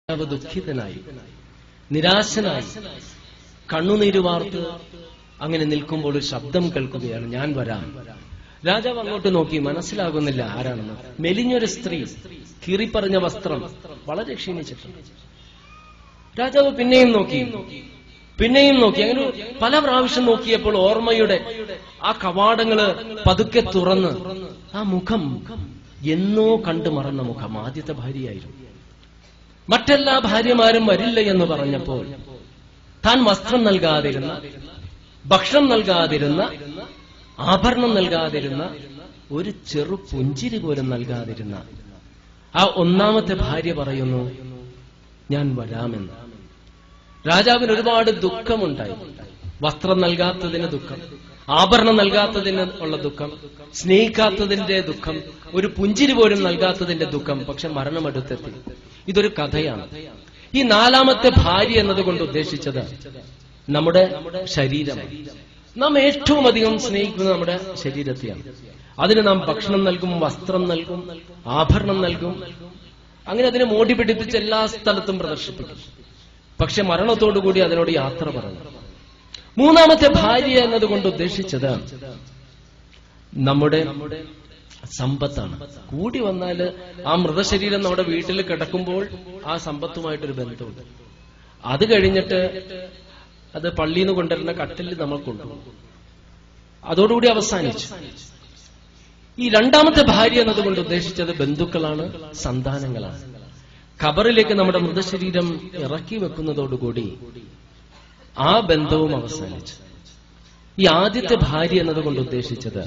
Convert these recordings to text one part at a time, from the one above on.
രാജാവ് ദുഃഖിതനായി, നിരാശനായി, കണ്ണുനീര് വാർത്ത് അങ്ങനെ നിൽക്കുമ്പോൾ ഒരു ശബ്ദം കേൾക്കുകയാണ്, ഞാൻ വരാം. രാജാവ് അങ്ങോട്ട് നോക്കി, മനസ്സിലാകുന്നില്ല ആരാണെന്ന്. മെലിഞ്ഞൊരു സ്ത്രീ, കീറിപ്പറഞ്ഞ വസ്ത്രം, വളരെ ക്ഷീണിച്ചിട്ടുണ്ട്. രാജാവ് പിന്നെയും നോക്കി, അങ്ങനെ പല പ്രാവശ്യം നോക്കിയപ്പോൾ ഓർമ്മയുടെ ആ കവാടങ്ങള് പതുക്കെ തുറന്ന് ആ മുഖം എന്നോ കണ്ടു മറന്ന മുഖം, ആദ്യത്തെ ഭാര്യയായിരുന്നു. മറ്റെല്ലാ ഭാര്യമാരും വരില്ല എന്ന് പറഞ്ഞപ്പോൾ താൻ വസ്ത്രം നൽകാതിരുന്ന, ഭക്ഷണം നൽകാതിരുന്ന, ആഭരണം നൽകാതിരുന്ന, ഒരു ചെറു പുഞ്ചിരി പോലും നൽകാതിരുന്ന ആ ഒന്നാമത്തെ ഭാര്യ പറയുന്നു, ഞാൻ വരാമെന്ന്. രാജാവിന് ഒരുപാട് ദുഃഖമുണ്ടായി. വസ്ത്രം നൽകാത്തതിന് ദുഃഖം, ആഭരണം നൽകാത്തതിന് ഉള്ള ദുഃഖം, സ്നേഹിക്കാത്തതിന്റെ ദുഃഖം, ഒരു പുഞ്ചിരി പോലും നൽകാത്തതിന്റെ ദുഃഖം. പക്ഷെ മരണമെടുത്തെത്തി. ഇതൊരു കഥയാണ്. ഈ നാലാമത്തെ ഭാര്യ എന്നതുകൊണ്ട് ഉദ്ദേശിച്ചത് നമ്മുടെ ശരീരമാണ്. നാം ഏറ്റവും അധികം സ്നേഹിക്കുന്നത് നമ്മുടെ ശരീരത്തെയാണ്. അതിന് നാം ഭക്ഷണം നൽകും, വസ്ത്രം നൽകും, ആഭരണം നൽകും, അങ്ങനെ അതിനെ മോടി പിടിപ്പിച്ച് എല്ലാ സ്ഥലത്തും പ്രദർശിപ്പിക്കും. പക്ഷെ മരണത്തോടുകൂടി അതിനോട് യാത്ര പറഞ്ഞു. മൂന്നാമത്തെ ഭാര്യ എന്നതുകൊണ്ട് ഉദ്ദേശിച്ചത് നമ്മുടെ സമ്പത്താണ്. കൂടി വന്നാല് ആ മൃതശരീരം നമ്മുടെ വീട്ടിൽ കിടക്കുമ്പോൾ ആ സമ്പത്തുമായിട്ടൊരു ബന്ധമുണ്ട്. അത് കഴിഞ്ഞിട്ട് അത് പള്ളിയിൽ നിന്ന് കൊണ്ടുവരുന്ന കട്ടിലിൽ നമ്മൾ കൊണ്ടുപോകും. അതോടുകൂടി അവസാനിച്ചു. ഈ രണ്ടാമത്തെ ഭാര്യ എന്നതുകൊണ്ട് ഉദ്ദേശിച്ചത് ബന്ധുക്കളാണ്, സന്താനങ്ങളാണ്. ഖബറിലേക്ക് നമ്മുടെ മൃതശരീരം ഇറക്കി വെക്കുന്നതോടുകൂടി ആ ബന്ധവും അവസാനിച്ചു. ഈ ആദ്യത്തെ ഭാര്യ എന്നതുകൊണ്ട് ഉദ്ദേശിച്ചത്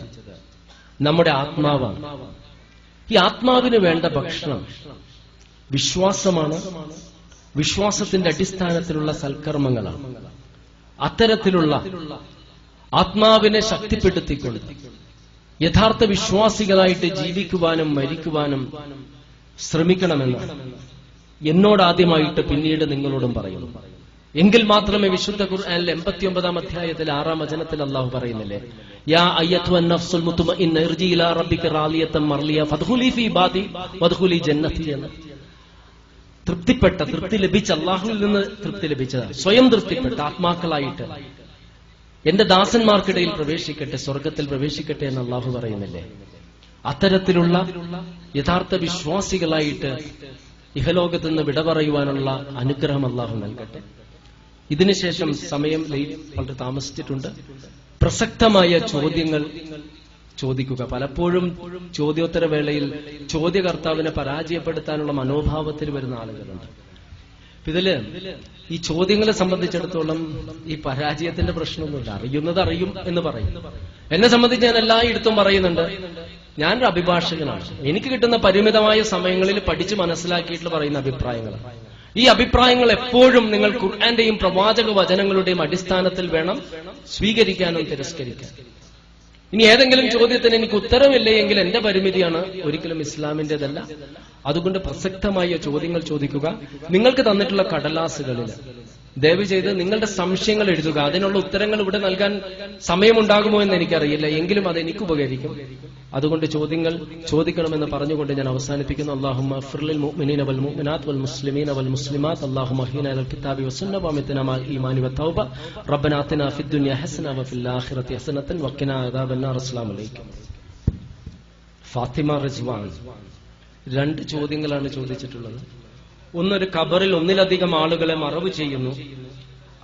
നമ്മുടെ ആത്മാവാണ്. ഈ ആത്മാവിന് വേണ്ട ഭക്ഷണം വിശ്വാസമാണ്, വിശ്വാസത്തിന്റെ അടിസ്ഥാനത്തിലുള്ള സൽക്കർമ്മങ്ങളാണ്. അത്തരത്തിലുള്ള ആത്മാവിനെ ശക്തിപ്പെടുത്തിക്കൊണ്ട് യഥാർത്ഥ വിശ്വാസികളായിട്ട് ജീവിക്കുവാനും മരിക്കുവാനും ശ്രമിക്കണമെന്ന് എന്നോടാദ്യമായിട്ട് പിന്നീട് നിങ്ങളോടും പറയുന്നു. എങ്കിൽ മാത്രമേ വിശുദ്ധ ഖുർആനിലെ 89-ാം അധ്യായത്തിൽ 6-ാം വചനത്തിൽ അല്ലാഹു പറയുന്നില്ലേ, യാ അയ്യത്തുൻ നഫ്സുൽ മുത്മഇന്ന ഇർജി ഇലാ റബ്ബിക റാളിയതൻ മർളിയ ഫദ്ഖുലി ഫീ ഇബാദി വദ്ഖുലി ജന്നതി എന്ന്. തൃപ്തി ലഭിച്ച, അല്ലാഹുവിൽ നിന്ന് തൃപ്തി ലഭിച്ച, സ്വയം തൃപ്തിപ്പെട്ട ആത്മാക്കളായിട്ട് എന്റെ ദാസന്മാർക്കിടയിൽ പ്രവേശിക്കട്ടെ, സ്വർഗത്തിൽ പ്രവേശിക്കട്ടെ എന്ന് അല്ലാഹു പറയുന്നില്ലേ. അത്തരത്തിലുള്ള യഥാർത്ഥ വിശ്വാസികളായിട്ട് ഇഹലോകത്ത് നിന്ന് വിട പറയുവാനുള്ള അനുഗ്രഹം അല്ലാഹു നൽകട്ടെ. ഇതിനുശേഷം സമയം വളരെ താമസിച്ചിട്ടുണ്ട്. പ്രസക്തമായ ചോദ്യങ്ങൾ ചോദിക്കുക. പലപ്പോഴും ചോദ്യോത്തര വേളയിൽ ചോദ്യകർത്താവിനെ പരാജയപ്പെടുത്താനുള്ള മനോഭാവത്തിൽ വരുന്ന ആളുകളുണ്ട്. ഇതില് ഈ ചോദ്യങ്ങളെ സംബന്ധിച്ചിടത്തോളം ഈ പരാജയത്തിന്റെ പ്രശ്നമൊന്നുമില്ല. അറിയുന്നത് അറിയും എന്ന് പറയും. എന്നെ സംബന്ധിച്ച് ഞാൻ എല്ലായിടത്തും പറയുന്നുണ്ട്, ഞാനൊരു അഭിഭാഷകനാണ്. എനിക്ക് കിട്ടുന്ന പരിമിതമായ സമയങ്ങളിൽ പഠിച്ച് മനസ്സിലാക്കിയിട്ട് പറയുന്ന അഭിപ്രായങ്ങളാണ്. ഈ അഭിപ്രായങ്ങൾ എപ്പോഴും നിങ്ങൾ ഖുർആന്റെയും പ്രവാചക വചനങ്ങളുടെയും അടിസ്ഥാനത്തിൽ വേണം സ്വീകരിക്കാനും തിരസ്കരിക്കാൻ. ഇനി ഏതെങ്കിലും ചോദ്യത്തിന് എനിക്ക് ഉത്തരമില്ല എങ്കിൽ എന്റെ പരിമിതിയാണ്, ഒരിക്കലും ഇസ്ലാമിന്റേതല്ല. അതുകൊണ്ട് പ്രസക്തമായ ചോദ്യങ്ങൾ ചോദിക്കുക. നിങ്ങൾക്ക് തന്നിട്ടുള്ള കടലാസുകളിൽ ദയവ് ചെയ്ത് നിങ്ങളുടെ സംശയങ്ങൾ എഴുതുക. അതിനുള്ള ഉത്തരങ്ങൾ ഇവിടെ നൽകാൻ സമയമുണ്ടാകുമോ എന്ന് എനിക്കറിയില്ല, എങ്കിലും അത് എനിക്ക് ഉപകരിക്കും. അതുകൊണ്ട് ചോദ്യങ്ങൾ ചോദിക്കണമെന്ന് പറഞ്ഞുകൊണ്ട് ഞാൻ അവസാനിപ്പിക്കുന്നു. അല്ലാഹുമ്മ അഗ്ഫിർലിൽ മുഅ്മിനീന വൽ മുഅ്മിനാത്ത് വൽ മുസ്ലിമീന വൽ മുസ്ലിമാത്ത് അല്ലാഹുമ്മ അഹ്യിനാ അലൽ കിതാബി വസ്സുന്ന വഅമിത്നാ മഅൽ ഈമാനി വത്തൗബ റബ്ബനാ ആതിനാ ഫിദ് ദുനിയ ഹസന വഫിൽ ആഖിറതി ഹസനതൻ വഖിനാ അദാബന്നാർ. അസ്സലാമു അലൈക്കും. ഫാത്തിമ റിസ്വാൻ 2 ചോദ്യങ്ങളാണ് ചോദിച്ചിട്ടുള്ളത്. ഒന്നൊരു ഖബറിൽ ഒന്നിലധികം ആളുകളെ മറവ് ചെയ്യുന്നു,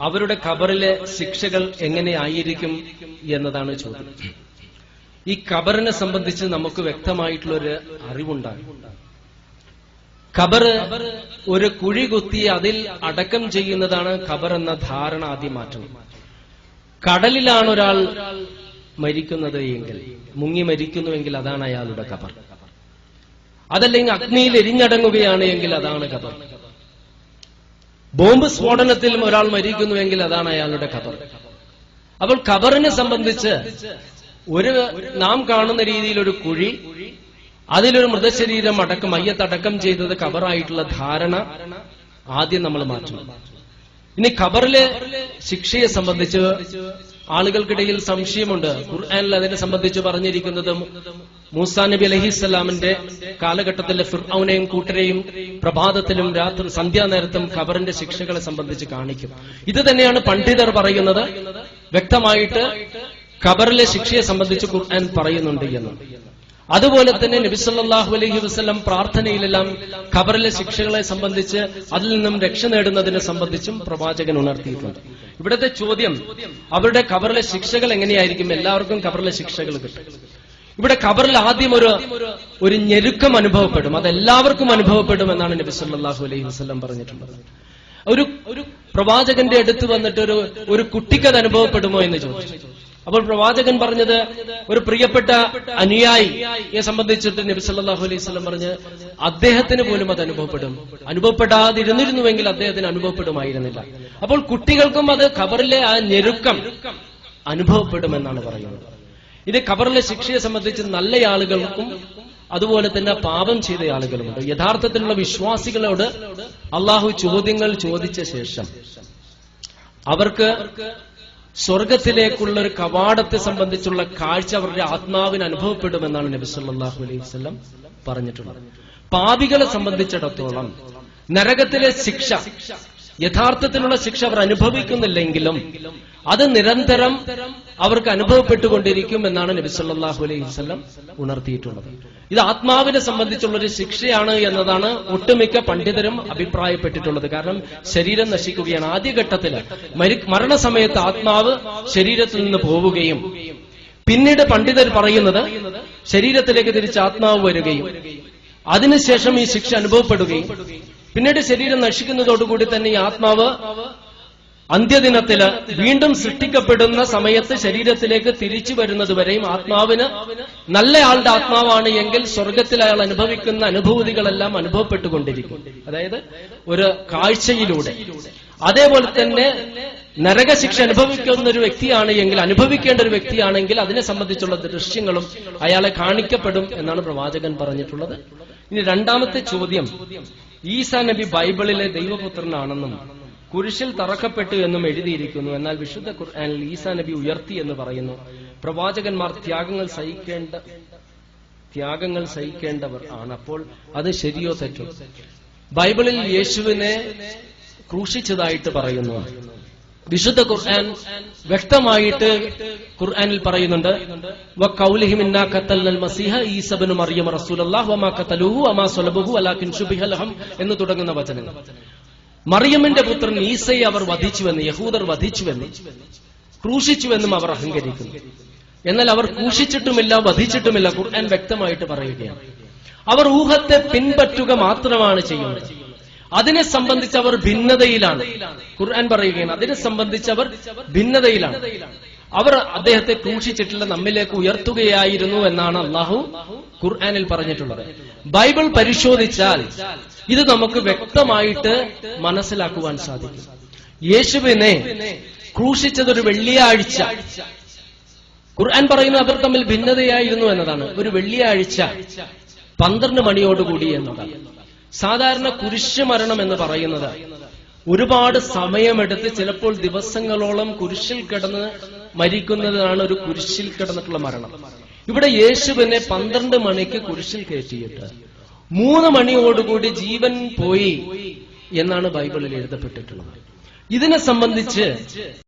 അവരുടെ ഖബറിലെ ശിക്ഷകൾ എങ്ങനെയായിരിക്കും എന്നതാണ് ചോദ്യം. ഈ ഖബറിനെ സംബന്ധിച്ച് നമുക്ക് വ്യക്തമായിട്ടുള്ളൊരു അറിവുണ്ടാകും. ഖബർ ഒരു കുഴി കുത്തി അതിൽ അടക്കം ചെയ്യുന്നതാണ് ഖബർ എന്ന ധാരണ ആദ്യം മാറ്റണം. കടലിലാണ് ഒരാൾ മരിക്കുന്നത് എങ്കിൽ, മുങ്ങി മരിക്കുന്നുവെങ്കിൽ അതാണ് അയാളുടെ ഖബർ. അതല്ലെങ്കിൽ അഗ്നിയിൽ എരിഞ്ഞടങ്ങുകയാണ് എങ്കിൽ അതാണ് ഖബർ. ബോംബ് സ്ഫോടനത്തിൽ ഒരാൾ മരിക്കുന്നുവെങ്കിൽ അതാണ് അയാളുടെ ഖബർ. അപ്പോൾ ഖബറിനെ സംബന്ധിച്ച് നാം കാണുന്ന രീതിയിൽ ഒരു കുഴി, അതിലൊരു മൃതശരീരം അടക്കം, മയ്യത്തടക്കം ചെയ്തത് ഖബറായിട്ടുള്ള ധാരണ ആദ്യം നമ്മൾ മാറ്റണം. ഇനി ഖബറിലെ ശിക്ഷയെ സംബന്ധിച്ച് ആളുകൾക്കിടയിൽ സംശയമുണ്ട്. ഖുർആനിൽ അതിനെ സംബന്ധിച്ച് പറഞ്ഞിരിക്കുന്നത് മൂസാ നബി അലൈഹിസ്സലാമിന്റെ കാലഘട്ടത്തിലെ ഫിർഔനെയും കൂട്ടരെയും പ്രഭാതത്തിലും രാത്രി സന്ധ്യാനേരത്തും ഖബറിന്റെ ശിക്ഷകളെ സംബന്ധിച്ച് കാണിക്കും. ഇത് തന്നെയാണ് പണ്ഡിതർ പറയുന്നത്. വ്യക്തമായിട്ട് ഖബറിലെ ശിക്ഷയെ സംബന്ധിച്ച് ഖുർആൻ പറയുന്നുണ്ട് എന്ന്. അതുപോലെ തന്നെ നബി സല്ലല്ലാഹു അലൈഹി വസല്ലം പ്രാർത്ഥനയിലെല്ലാം ഖബറിലെ ശിക്ഷകളെ സംബന്ധിച്ച് അതിൽ നിന്നും രക്ഷ നേടുന്നതിനെ സംബന്ധിച്ചും പ്രവാചകൻ ഉണർത്തിയിട്ടുണ്ട്. ഇവിടുത്തെ ചോദ്യം, അവരുടെ ഖബറിലെ ശിക്ഷകൾ എങ്ങനെയായിരിക്കും? എല്ലാവർക്കും ഖബറിലെ ശിക്ഷകൾ കിട്ടും. ഇവിടെ ഖബറിൽ ആദ്യം ഒരു ഞെരുക്കം അനുഭവപ്പെടും. അതെല്ലാവർക്കും അനുഭവപ്പെടും എന്നാണ് നബി സല്ലല്ലാഹു അലൈഹി വസല്ലം പറഞ്ഞിട്ടുള്ളത്. ഒരു പ്രവാചകന്റെ അടുത്ത് വന്നിട്ട് ഒരു കുട്ടിക്കത് അനുഭവപ്പെടുമോ എന്ന് ചോദിച്ചു. അപ്പോൾ പ്രവാചകൻ പറഞ്ഞത്, ഒരു പ്രിയപ്പെട്ട അനുയായിയെ സംബന്ധിച്ചിട്ട് നബി സല്ലല്ലാഹു അലൈഹി വസല്ലം പറഞ്ഞ്, അദ്ദേഹത്തിന് പോലും അത് അനുഭവപ്പെടും. അനുഭവപ്പെടാതിരുന്നിരുന്നുവെങ്കിൽ അദ്ദേഹത്തിന് അനുഭവപ്പെടുമായിരുന്നില്ല. അപ്പോൾ കുട്ടികൾക്കും അത് ഖബറിലെ ആ ഞെരുക്കം അനുഭവപ്പെടുമെന്നാണ് പറയുന്നത്. ഇത് ഖബറിലെ ശിക്ഷയെ സംബന്ധിച്ച് നല്ല ആളുകൾക്കും അതുപോലെ തന്നെ പാപം ചെയ്ത ആളുകളുമുണ്ട്. യഥാർത്ഥത്തിലുള്ള വിശ്വാസികളോട് അള്ളാഹു ചോദ്യങ്ങൾ ചോദിച്ച ശേഷം അവർക്ക് സ്വർഗത്തിലേക്കുള്ള ഒരു കവാടത്തെ സംബന്ധിച്ചുള്ള കാഴ്ച അവരുടെ ആത്മാവിന് അനുഭവപ്പെടുമെന്നാണ് നബി സല്ലല്ലാഹു അലൈഹി വസല്ലം പറഞ്ഞിട്ടുള്ളത്. പാപികളെ സംബന്ധിച്ചിടത്തോളം നരകത്തിലെ ശിക്ഷ, യഥാർത്ഥത്തിലുള്ള ശിക്ഷ അവർ അനുഭവിക്കുന്നില്ലെങ്കിലും അത് നിരന്തരം അവർക്ക് അനുഭവപ്പെട്ടുകൊണ്ടിരിക്കും എന്നാണ് നബി സല്ലല്ലാഹു അലൈഹി വസല്ലം ഉണർത്തിയിട്ടുള്ളത്. ഇത് ആത്മാവിനെ സംബന്ധിച്ചുള്ളൊരു ശിക്ഷയാണ് എന്നതാണ് ഒട്ടുമിക്ക പണ്ഡിതരും അഭിപ്രായപ്പെട്ടിട്ടുള്ളത്. കാരണം ശരീരം നശിക്കുകയാണ്. ആദ്യഘട്ടത്തിൽ മരണസമയത്ത് ആത്മാവ് ശരീരത്തിൽ നിന്ന് പോവുകയും പിന്നീട് പണ്ഡിതർ പറയുന്നത് ശരീരത്തിലേക്ക് തിരിച്ച് ആത്മാവ് വരികയും അതിനുശേഷം ഈ ശിക്ഷ അനുഭവപ്പെടുകയും പിന്നീട് ശരീരം നശിക്കുന്നതോടുകൂടി തന്നെ ഈ ആത്മാവ് അന്ത്യദിനത്തില് വീണ്ടും സൃഷ്ടിക്കപ്പെടുന്ന സമയത്ത് ശരീരത്തിലേക്ക് തിരിച്ചു വരുന്നതുവരെയും ആത്മാവിന് നല്ല ആളുടെ ആത്മാവാണ് എങ്കിൽ സ്വർഗത്തിൽ അയാൾ അനുഭവിക്കുന്ന അനുഭൂതികളെല്ലാം അനുഭവപ്പെട്ടുകൊണ്ടിരിക്കും. അതായത് ഒരു കാഴ്ചയിലൂടെ. അതേപോലെ തന്നെ നരകശിക്ഷ അനുഭവിക്കുന്ന ഒരു വ്യക്തിയാണ് എങ്കിൽ, അനുഭവിക്കേണ്ട ഒരു വ്യക്തിയാണെങ്കിൽ അതിനെ സംബന്ധിച്ചുള്ള ദൃശ്യങ്ങളും അയാളെ കാണിക്കപ്പെടും എന്നാണ് പ്രവാചകൻ പറഞ്ഞിട്ടുള്ളത്. ഇനി രണ്ടാമത്തെ ചോദ്യം, ഈസാ നബി ബൈബിളിലെ ദൈവപുത്രനാണെന്നും കുരിശിൽ തറക്കപ്പെട്ടു എന്നും എഴുതിയിരിക്കുന്നു. എന്നാൽ വിശുദ്ധ ഖുർആനിൽ ഈസാ നബി ഉയർത്തി എന്ന് പറയുന്നു. പ്രവാചകന്മാർ ത്യാഗങ്ങൾ സഹിക്കേണ്ടവർ ആണ്. അപ്പോൾ അത് ശരിയോ തെറ്റോ? ബൈബിളിൽ യേശുവിനെ ക്രൂശിച്ചതായിട്ട് പറയുന്നു. വിശുദ്ധ ഖുർആൻ വ്യക്തമായിട്ട് ഖുർആനിൽ പറയുന്നുണ്ട്, വഖൗലിഹിം ഇന്നാ ഖതൽനൽ മസീഹ ഈസ ഇബ്നു മറിയം റസൂലുള്ളാഹി വമാ ഖതലുഹു വമാ സ്വലബുഹു വലാകിൻ ശുബിഹ ലഹും എന്ന് തുടങ്ങുന്ന വചനങ്ങൾ. മറിയമിന്റെ പുത്രൻ ഈസയെ അവർ വധിച്ചുവെന്ന്, യഹൂദർ വധിച്ചുവെന്ന്, ക്രൂശിച്ചുവെന്നും അവർ അഹങ്കരിക്കുന്നു. എന്നാൽ അവർ ക്രൂശിച്ചിട്ടുമില്ല, വധിച്ചിട്ടുമില്ല. ഖുർആൻ വ്യക്തമായിട്ട് പറയുകയാണ്. അവർ ഊഹത്തെ പിൻപറ്റുക മാത്രമാണ് ചെയ്യുന്നത്. അതിനെ സംബന്ധിച്ച് അവർ ഭിന്നതയിലാണ്. ഖുർആൻ പറയുകയാണ്, അതിനെ സംബന്ധിച്ച് അവർ ഭിന്നതയിലാണ്. അവർ അദ്ദേഹത്തെ ക്രൂശിച്ചിട്ടില്ല, നമ്മിലേക്ക് ഉയർത്തുകയായിരുന്നു എന്നാണ് അള്ളാഹു ഖുർആനിൽ പറഞ്ഞിട്ടുള്ളത്. ബൈബിൾ പരിശോധിച്ചാൽ ഇത് നമുക്ക് വ്യക്തമായിട്ട് മനസ്സിലാക്കുവാൻ സാധിക്കും. യേശുവിനെ ക്രൂശിച്ചതൊരു വെള്ളിയാഴ്ച. ഖുർആൻ പറയുന്നത് അവർ തമ്മിൽ ഭിന്നതയായിരുന്നു എന്നതാണ്. ഒരു വെള്ളിയാഴ്ച 12 മണിയോടുകൂടി എന്നതാണ്. സാധാരണ കുരിശ് മരണം എന്ന് പറയുന്നത് ഒരുപാട് സമയമെടുത്ത് ചിലപ്പോൾ ദിവസങ്ങളോളം കുരിശിൽ കിടന്ന് മരിക്കുന്നതാണ് ഒരു കുരിശിൽ കിടന്നിട്ടുള്ള മരണം. ഇവിടെ യേശുവിനെ 12 മണിക്ക് കുരിശിൽ കയറ്റിയിട്ട് 3 മണിയോടുകൂടി ജീവൻ പോയി എന്നാണ് ബൈബിളിൽ എഴുതപ്പെട്ടിട്ടുള്ളത്. ഇതിനെ സംബന്ധിച്ച്